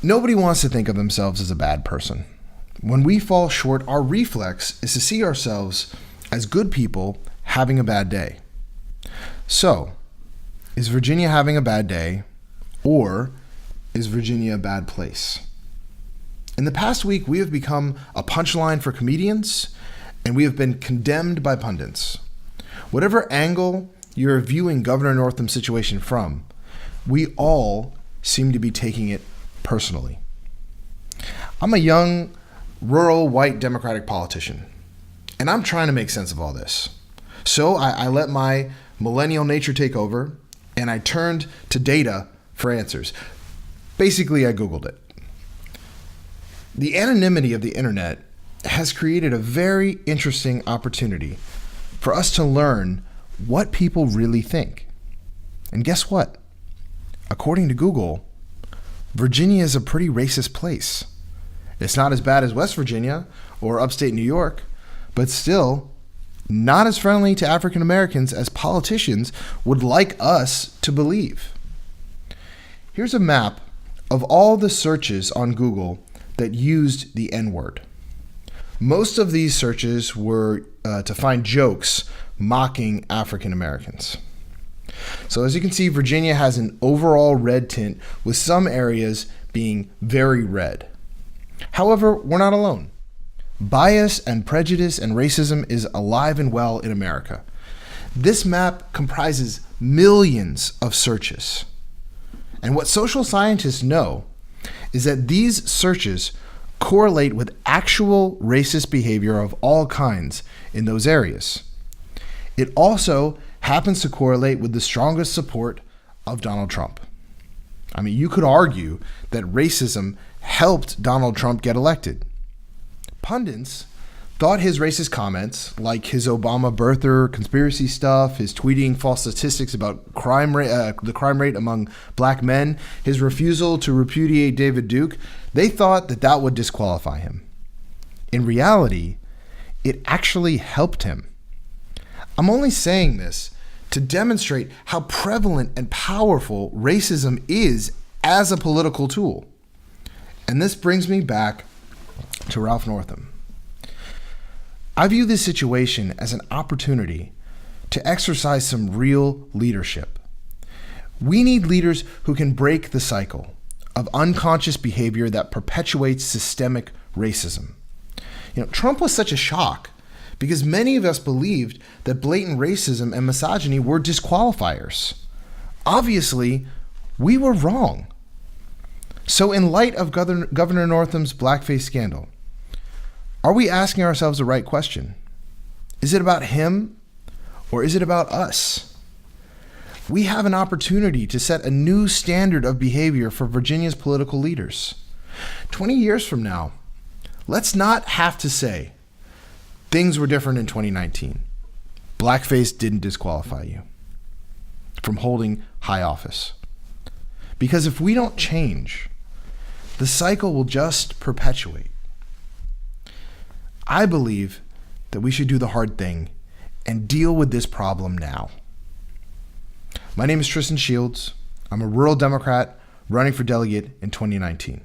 Nobody wants to think of themselves as a bad person. When we fall short, our reflex is to see ourselves as good people having a bad day. So, is Virginia having a bad day, or is Virginia a bad place? In the past week, we have become a punchline for comedians, and we have been condemned by pundits. Whatever angle you're viewing Governor Northam's situation from, we all seem to be taking it personally. I'm a young, rural, white Democratic politician, and I'm trying to make sense of all this. So I let my millennial nature take over, and I turned to data for answers. Basically, I Googled it. The anonymity of the internet has created a very interesting opportunity for us to learn what people really think. And guess what? According to Google, Virginia is a pretty racist place. It's not as bad as West Virginia or upstate New York, but still not as friendly to African Americans as politicians would like us to believe. Here's a map of all the searches on Google that used the N-word. Most of these searches were to find jokes mocking African Americans. So as you can see, Virginia has an overall red tint, with some areas being very red. However, we're not alone. Bias and prejudice and racism is alive and well in America. This map comprises millions of searches. And what social scientists know is that these searches correlate with actual racist behavior of all kinds in those areas. It also happens to correlate with the strongest support of Donald Trump. I mean, you could argue that racism helped Donald Trump get elected. Pundits thought his racist comments, like his Obama birther conspiracy stuff, his tweeting false statistics about the crime rate among black men, his refusal to repudiate David Duke, they thought that would disqualify him. In reality, it actually helped him. I'm only saying this to demonstrate how prevalent and powerful racism is as a political tool. And this brings me back to Ralph Northam. I view this situation as an opportunity to exercise some real leadership. We need leaders who can break the cycle of unconscious behavior that perpetuates systemic racism. Trump was such a shock because many of us believed that blatant racism and misogyny were disqualifiers. Obviously, we were wrong. So in light of Governor Northam's Blackface scandal, are we asking ourselves the right question? Is it about him, or is it about us? We have an opportunity to set a new standard of behavior for Virginia's political leaders. 20 years from now, let's not have to say, things were different in 2019. Blackface didn't disqualify you from holding high office. Because if we don't change, the cycle will just perpetuate. I believe that we should do the hard thing and deal with this problem now. My name is Tristan Shields. I'm a rural Democrat running for delegate in 2019.